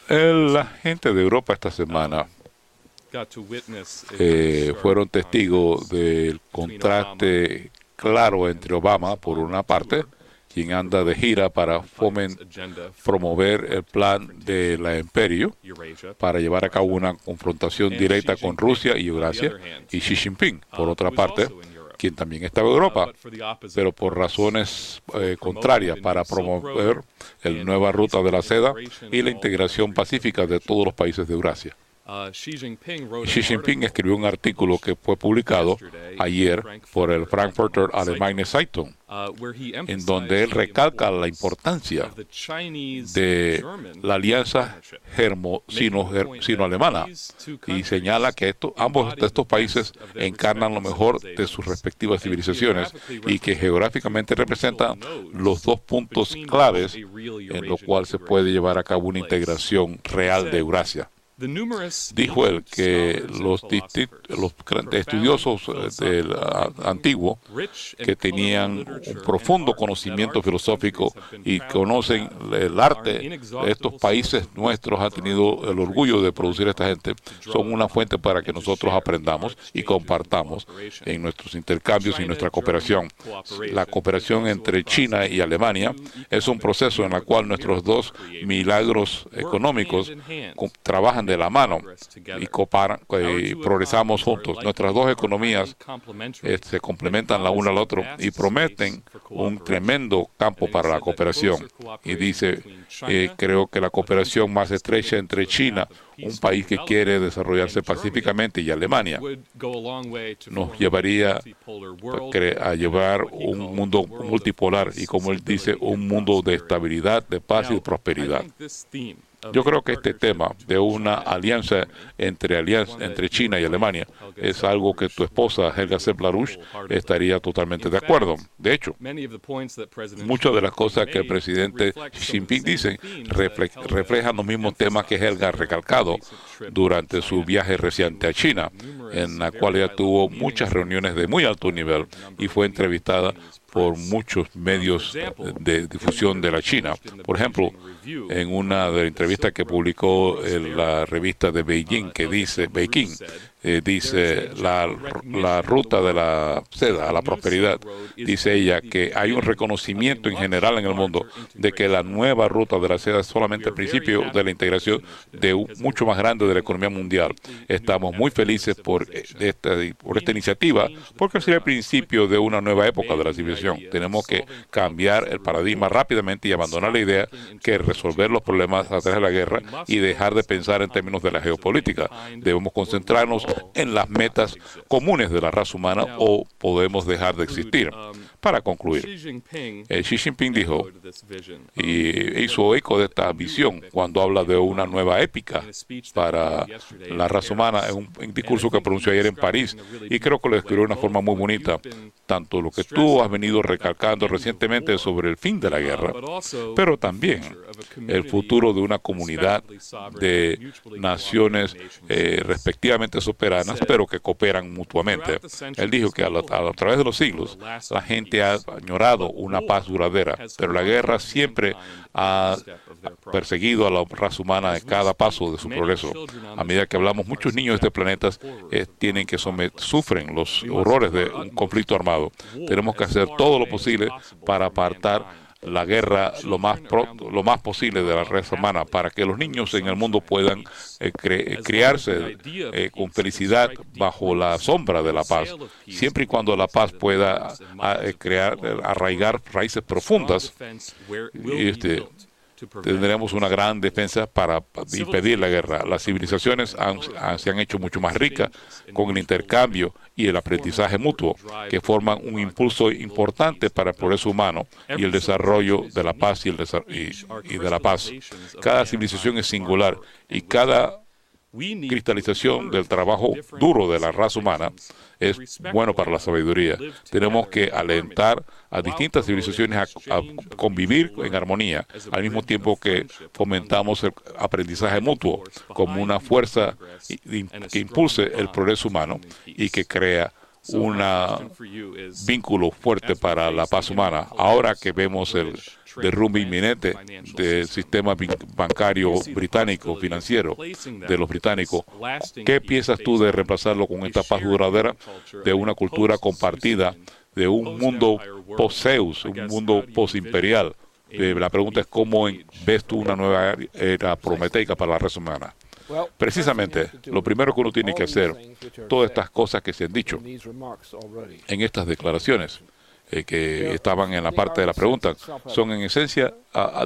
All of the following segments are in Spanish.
La gente de Europa esta semana fueron testigos del contraste claro entre Obama, por una parte, quien anda de gira para promover el plan de la Imperio para llevar a cabo una confrontación directa con Rusia y Eurasia, y Xi Jinping, por otra parte, quien también estaba en Europa, pero por razones contrarias, para promover la nueva ruta de la seda y la integración pacífica de todos los países de Eurasia. Xi Jinping escribió un artículo que fue publicado ayer por el Frankfurter Allgemeine Zeitung, en donde él recalca la importancia de la alianza sino-alemana y señala que ambos de estos países encarnan lo mejor de sus respectivas civilizaciones y que geográficamente representan los dos puntos claves en los cuales se puede llevar a cabo una integración real de Eurasia. Dijo él que los estudiosos del antiguo, que tenían un profundo conocimiento filosófico y conocen el arte, estos países nuestros han tenido el orgullo de producir a esta gente, son una fuente para que nosotros aprendamos y compartamos en nuestros intercambios y nuestra cooperación. La cooperación entre China y Alemania es un proceso en el cual nuestros dos milagros económicos trabajan de la mano y progresamos juntos. Nuestras dos economías se complementan la una al otro y prometen un tremendo campo para la cooperación. Y dice, creo que la cooperación más estrecha entre China, un país que quiere desarrollarse pacíficamente, y Alemania, nos llevaría a llevar un mundo multipolar y, como él dice, un mundo de estabilidad, de paz y de prosperidad. Yo creo que este tema de una alianza entre China y Alemania es algo que tu esposa, Helga Sepp-LaRouche, estaría totalmente de acuerdo. De hecho, muchas de las cosas que el presidente Xi Jinping dice reflejan los mismos temas que Helga ha recalcado durante su viaje reciente a China, en la cual ella tuvo muchas reuniones de muy alto nivel y fue entrevistada por muchos medios de difusión de la China. Por ejemplo, en una de las entrevistas que publicó en la revista de Beijing, que dice la ruta de la seda a la prosperidad, dice ella que hay un reconocimiento en general en el mundo de que la nueva ruta de la seda es solamente el principio de la integración de mucho más grande de la economía mundial. Estamos muy felices por esta iniciativa, porque sería el principio de una nueva época de la civilización. Tenemos que cambiar el paradigma rápidamente y abandonar la idea que resolver los problemas a través de la guerra y dejar de pensar en términos de la geopolítica. Debemos concentrarnos en las metas comunes de la raza humana, o podemos dejar de existir. Para concluir, Xi Jinping dijo y hizo eco de esta visión cuando habla de una nueva épica para la raza humana en un discurso que pronunció ayer en París, y creo que lo describió de una forma muy bonita, tanto lo que tú has venido recalcando recientemente sobre el fin de la guerra, pero también el futuro de una comunidad de naciones respectivamente soberanas, pero que cooperan mutuamente. Él dijo que a través de los siglos la gente ha añorado una paz duradera, pero la guerra siempre ha perseguido a la raza humana en cada paso de su progreso. A medida que hablamos, muchos niños de este planeta sufren los horrores de un conflicto armado. Tenemos que hacer todo lo posible para apartar la guerra lo más posible de la raza humana, para que los niños en el mundo puedan criarse con felicidad bajo la sombra de la paz, siempre y cuando la paz pueda arraigar raíces profundas. Tendremos una gran defensa para impedir la guerra. Las civilizaciones se han hecho mucho más ricas con el intercambio y el aprendizaje mutuo, que forman un impulso importante para el progreso humano y el desarrollo de la paz y de la paz. Cada civilización es singular, y cada cristalización del trabajo duro de la raza humana es bueno para la sabiduría. Tenemos que alentar a distintas civilizaciones a convivir en armonía, al mismo tiempo que fomentamos el aprendizaje mutuo como una fuerza que impulse el progreso humano y que crea un vínculo fuerte para la paz humana. Ahora que vemos el derrumbe inminente del sistema bancario británico, financiero de los británicos, ¿qué piensas tú de reemplazarlo con esta paz duradera de una cultura compartida, de un mundo post-Zeus, un mundo post-imperial? La pregunta es cómo ves tú una nueva era prometeica para la raza humana. Precisamente, lo primero que uno tiene que hacer, todas estas cosas que se han dicho en estas declaraciones, que estaban en la parte de la pregunta, son en esencia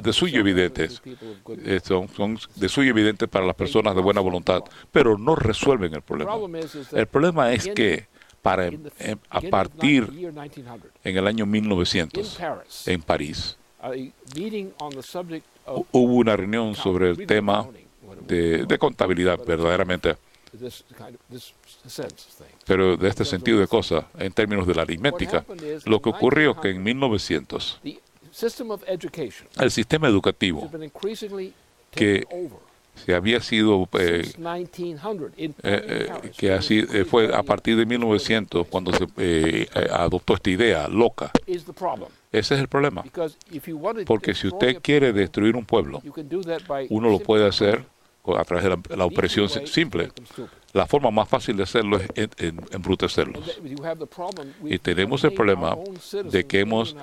de suyo evidentes, son de suyo evidentes para las personas de buena voluntad, pero no resuelven el problema. El problema es que a partir en el año 1900, en París, hubo una reunión sobre el tema de contabilidad, verdaderamente, pero de este sentido de cosas, en términos de la aritmética. Lo que ocurrió es que en 1900, el sistema educativo que se había sido, que así fue a partir de 1900, cuando se adoptó esta idea loca. Ese es el problema. Porque si usted quiere destruir un pueblo, uno lo puede hacer a través de la opresión simple. La forma más fácil de hacerlo es embrutecerlos. Y tenemos el problema de que hemos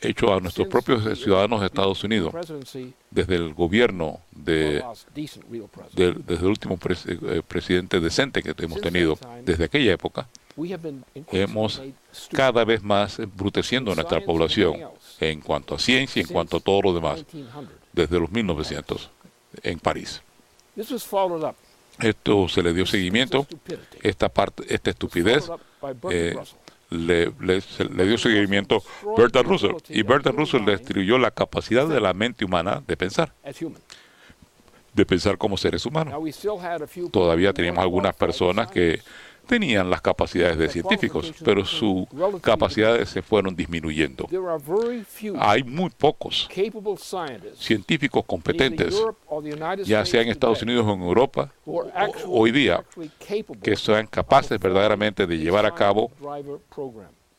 hecho a nuestros propios ciudadanos de Estados Unidos, desde el gobierno, desde el último presidente decente que hemos tenido, desde aquella época, hemos cada vez más embruteciendo a nuestra población en cuanto a ciencia y en cuanto a todo lo demás, desde los 1900 en París. Esto se le dio seguimiento, esta estupidez le dio seguimiento Bertrand Russell, y Bertrand Russell destruyó la capacidad de la mente humana de pensar como seres humanos. Todavía teníamos algunas personas que tenían las capacidades de científicos, pero sus capacidades se fueron disminuyendo. Hay muy pocos científicos competentes, ya sea en Estados Unidos o en Europa, hoy día, que sean capaces verdaderamente de llevar a cabo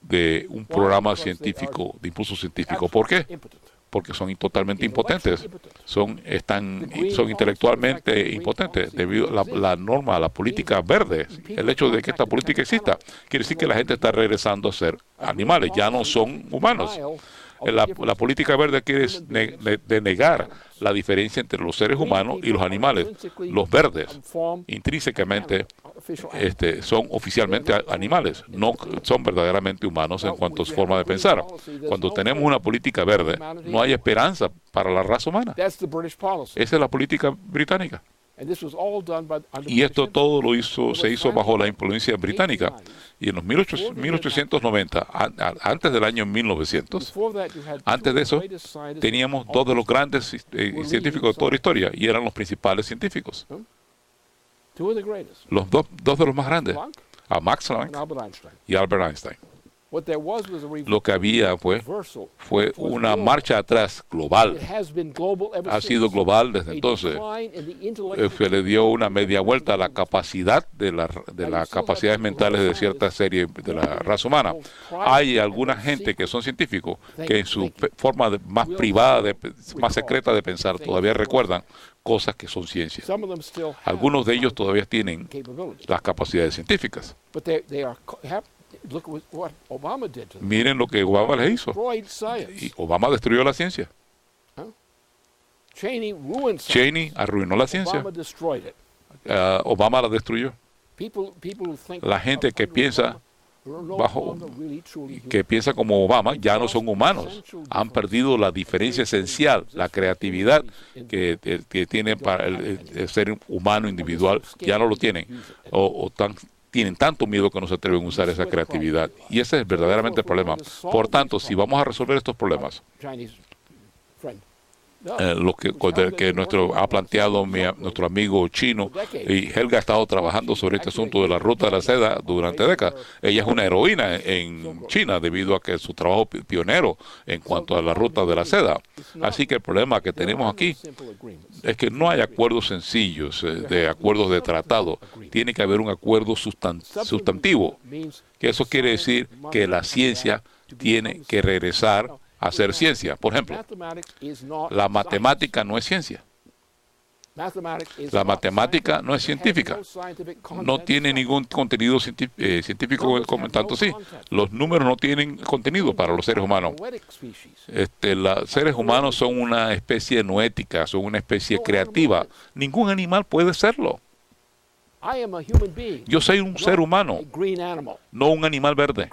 de un programa científico, de impulso científico. ¿Por qué? Porque son totalmente impotentes, son intelectualmente impotentes debido a la norma, a la política verde. El hecho de que esta política exista quiere decir que la gente está regresando a ser animales, ya no son humanos. La política verde quiere negar la diferencia entre los seres humanos y los animales. Los verdes, intrínsecamente, son oficialmente animales, no son verdaderamente humanos en cuanto a su forma de pensar. Cuando tenemos una política verde, no hay esperanza para la raza humana. Esa es la política británica. Y esto todo se hizo bajo la influencia británica. Y en los 1890, antes del año 1900, antes de eso, teníamos dos de los grandes científicos de toda la historia, y eran los principales científicos. Los dos de los más grandes, a Max Planck y Albert Einstein. Lo que había fue una marcha atrás global. Ha sido global desde entonces. Se le dio una media vuelta a la capacidad de las capacidades mentales de cierta serie de la raza humana. Hay alguna gente que son científicos que en su forma más privada, más secreta de pensar, todavía recuerdan cosas que son ciencia. Algunos de ellos todavía tienen las capacidades científicas. Miren lo que Obama les hizo. Y Obama destruyó la ciencia. Cheney arruinó la ciencia. Obama la destruyó. La gente que piensa como Obama ya no son humanos. Han perdido la diferencia esencial, la creatividad que tiene para el ser humano individual. Ya no lo tienen. Tienen tanto miedo que no se atreven a usar esa creatividad. Y ese es verdaderamente el problema. Por tanto, si vamos a resolver estos problemas, lo que ha planteado nuestro amigo chino, y Helga ha estado trabajando sobre este asunto de la ruta de la seda durante décadas. Ella es una heroína en China debido a que su trabajo pionero en cuanto a la ruta de la seda. Así que el problema que tenemos aquí es que no hay acuerdos sencillos, de acuerdos de tratado. Tiene que haber un acuerdo sustantivo, que eso quiere decir que la ciencia tiene que regresar a hacer ciencia. Por ejemplo, la matemática no es ciencia. La matemática no es científica. No tiene ningún contenido científico como tanto sí. Los números no tienen contenido para los seres humanos. Los seres humanos son una especie noética, son una especie creativa. Ningún animal puede serlo. Yo soy un ser humano, no un animal verde.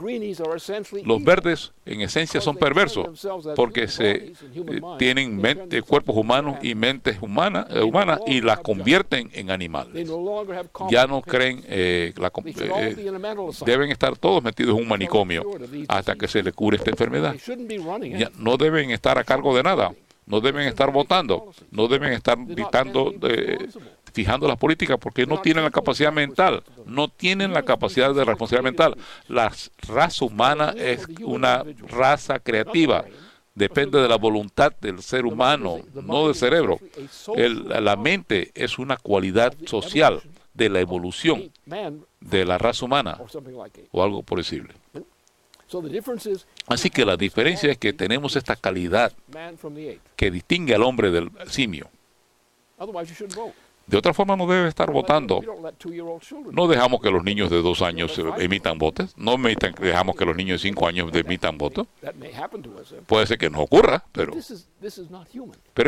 Los verdes, en esencia, son perversos porque tienen cuerpos humanos y mentes humanas y las convierten en animales. Ya no creen, deben estar todos metidos en un manicomio hasta que se les cure esta enfermedad. Ya no deben estar a cargo de nada. No deben estar votando, no deben estar dictando, fijando las políticas, porque no tienen la capacidad mental, no tienen la capacidad de responsabilidad mental. La raza humana es una raza creativa, depende de la voluntad del ser humano, no del cerebro. La mente es una cualidad social de la evolución de la raza humana, o algo por decirlo. Así que la diferencia es que tenemos esta calidad que distingue al hombre del simio. De otra forma no debe estar votando. No dejamos que los niños de 2 años emitan votos. No dejamos que los niños de 5 años emitan votos. Puede ser que nos ocurra, pero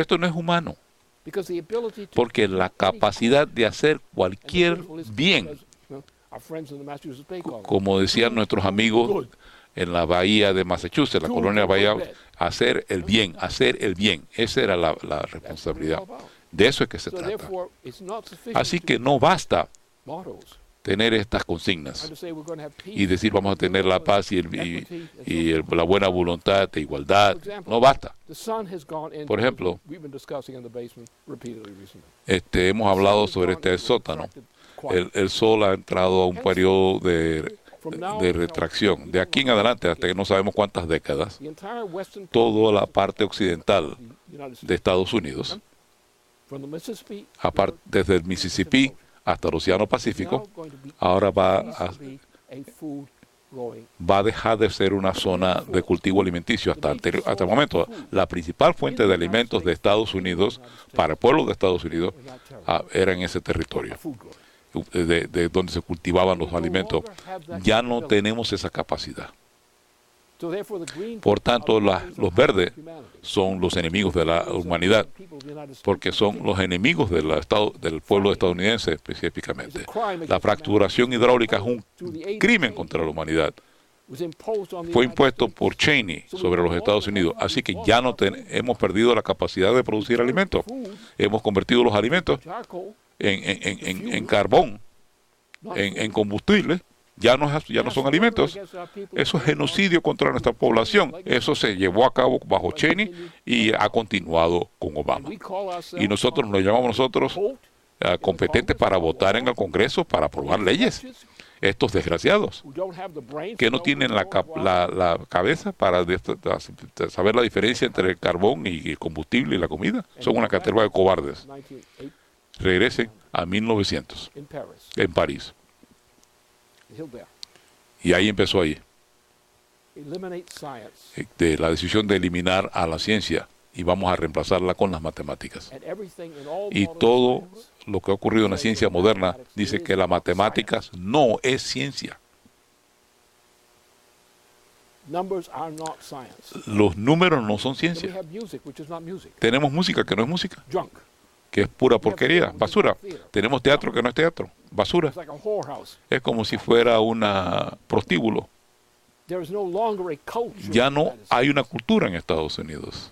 esto no es humano. Porque la capacidad de hacer cualquier bien, como decían nuestros amigos en la bahía de Massachusetts, la colonia de Bahía, hacer el bien. Esa era la responsabilidad. De eso es que se trata. Así que no basta tener estas consignas y decir vamos a tener la paz y la buena voluntad de igualdad. No basta. Por ejemplo, hemos hablado sobre este sótano. El sol ha entrado a un periodo de retracción. De aquí en adelante, hasta que no sabemos cuántas décadas, toda la parte occidental de Estados Unidos, desde el Mississippi hasta el Océano Pacífico, ahora va a dejar de ser una zona de cultivo alimenticio. Hasta el momento, la principal fuente de alimentos de Estados Unidos, para el pueblo de Estados Unidos, era en ese territorio. De donde se cultivaban los alimentos. Ya no tenemos esa capacidad. Por tanto, los verdes son los enemigos de la humanidad, porque son los enemigos del pueblo estadounidense específicamente. La fracturación hidráulica es un crimen contra la humanidad. Fue impuesto por Cheney sobre los Estados Unidos, así que ya no hemos perdido la capacidad de producir alimentos. Hemos convertido los alimentos en carbón, en combustible. Ya no son alimentos. Eso es genocidio contra nuestra población. Eso se llevó a cabo bajo Cheney y ha continuado con Obama. Y nosotros nos llamamos competentes para votar en el Congreso para aprobar leyes. Estos desgraciados que no tienen la cabeza para saber la diferencia entre el carbón y el combustible y la comida. Son una caterva de cobardes. Regresen a 1900 en París. Y ahí empezó de la decisión de eliminar a la ciencia y vamos a reemplazarla con las matemáticas. Y todo lo que ha ocurrido en la ciencia moderna dice que las matemáticas no es ciencia. Los números no son ciencia. Tenemos música que no es música, que es pura porquería, basura. Tenemos teatro que no es teatro, basura. Es como si fuera un prostíbulo. Ya no hay una cultura en Estados Unidos.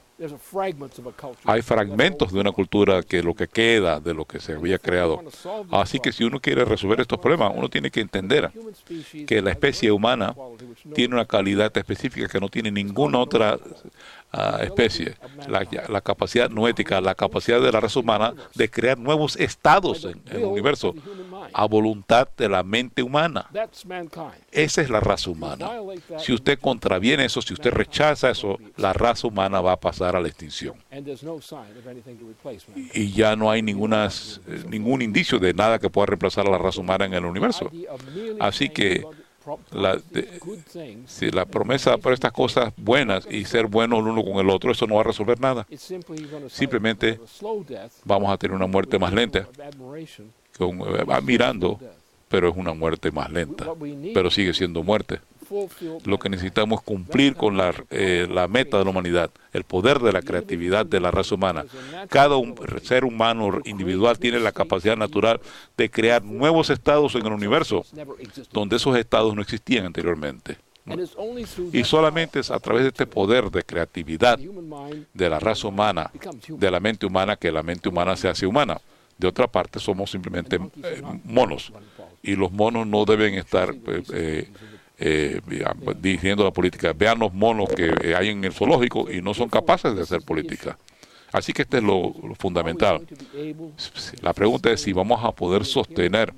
Hay fragmentos de una cultura que lo que queda de lo que se había creado. Así que si uno quiere resolver estos problemas, uno tiene que entender que la especie humana tiene una calidad específica que no tiene ninguna otra especie. La capacidad noética, la capacidad de la raza humana de crear nuevos estados en el universo a voluntad de la mente humana. Esa es la raza humana. Si usted contraviene eso, si usted rechaza eso, la raza humana va a pasar a la extinción. Y ya no hay ningún indicio de nada que pueda reemplazar a la raza humana en el universo. Así que si la promesa por estas cosas buenas y ser buenos el uno con el otro, eso no va a resolver nada. Simplemente vamos a tener una muerte más lenta, admirando, pero es una muerte más lenta, pero sigue siendo muerte. Lo que necesitamos es cumplir con la meta de la humanidad, el poder de la creatividad de la raza humana. Cada ser humano individual tiene la capacidad natural de crear nuevos estados en el universo, donde esos estados no existían anteriormente. Y solamente es a través de este poder de creatividad de la raza humana, de la mente humana, que la mente humana se hace humana. De otra parte, somos simplemente monos. Y los monos no deben estar dirigiendo la política. Vean los monos que hay en el zoológico y no son capaces de hacer política. Así que este es lo fundamental. La pregunta es si vamos a poder sostener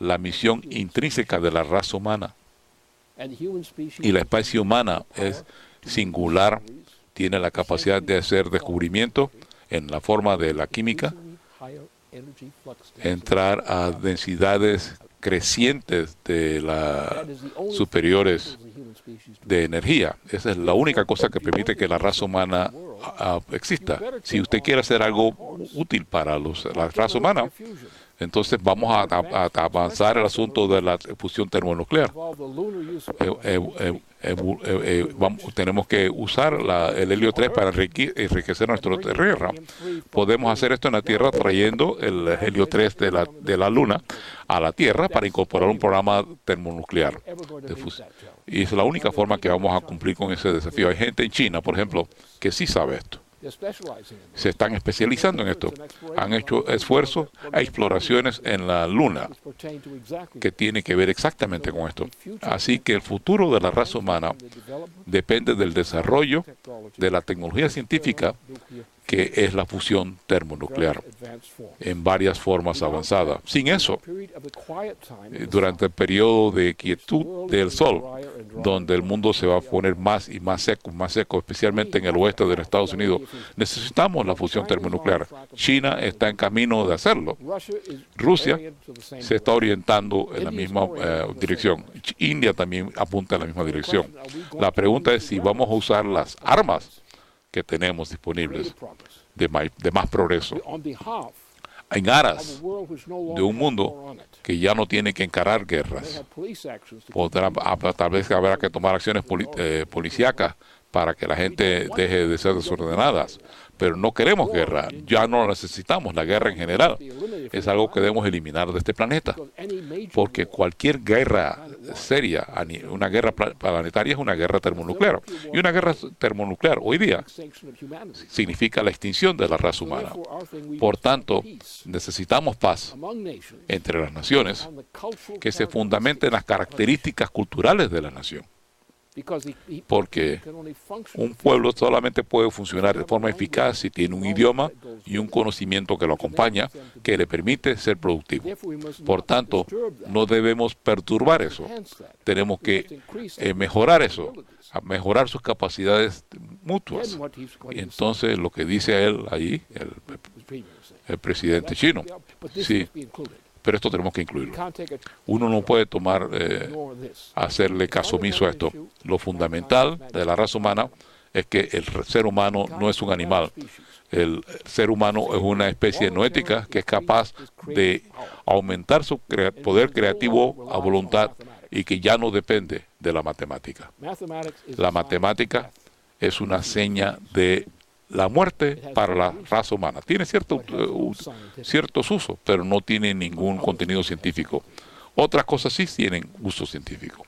la misión intrínseca de la raza humana. Y la especie humana es singular, tiene la capacidad de hacer descubrimientos en la forma de la química, entrar a densidades crecientes de superiores de energía. Esa es la única cosa que permite que la raza humana exista. Si usted quiere hacer algo útil para la raza humana, entonces vamos a avanzar el asunto de la fusión termonuclear. Tenemos que usar el helio 3 para enriquecer nuestra Tierra. Podemos hacer esto en la Tierra trayendo el helio 3 de la Luna a la Tierra para incorporar un programa termonuclear de fusión. Y es la única forma que vamos a cumplir con ese desafío. Hay gente en China, por ejemplo, que sí sabe esto. Se están especializando en esto. Han hecho esfuerzos e exploraciones en la Luna que tiene que ver exactamente con esto. Así que el futuro de la raza humana depende del desarrollo de la tecnología científica, que es la fusión termonuclear en varias formas avanzadas. Sin eso, durante el periodo de quietud del Sol, donde el mundo se va a poner más y más seco, especialmente en el oeste de los Estados Unidos, necesitamos la fusión termonuclear. China está en camino de hacerlo. Rusia se está orientando en la misma dirección. India también apunta en la misma dirección. La pregunta es si vamos a usar las armas que tenemos disponibles de más progreso en aras de un mundo que ya no tiene que encarar guerras. Tal vez habrá que tomar acciones policíacas para que la gente deje de ser desordenadas. Pero no queremos guerra, ya no la necesitamos. La guerra en general es algo que debemos eliminar de este planeta. Porque cualquier guerra seria, una guerra planetaria, es una guerra termonuclear. Y una guerra termonuclear hoy día significa la extinción de la raza humana. Por tanto, necesitamos paz entre las naciones que se fundamente en las características culturales de la nación. Porque un pueblo solamente puede funcionar de forma eficaz si tiene un idioma y un conocimiento que lo acompaña, que le permite ser productivo. Por tanto, no debemos perturbar eso. Tenemos que mejorar eso, mejorar sus capacidades mutuas. Y entonces lo que dice él ahí, el presidente chino, sí. Pero esto tenemos que incluirlo. Uno no puede hacerle caso omiso a esto. Lo fundamental de la raza humana es que el ser humano no es un animal. El ser humano es una especie noética que es capaz de aumentar su poder creativo a voluntad y que ya no depende de la matemática. La matemática es una seña de la muerte para la raza humana. Tiene ciertos usos, pero no tiene ningún contenido científico. Otras cosas sí tienen uso científico.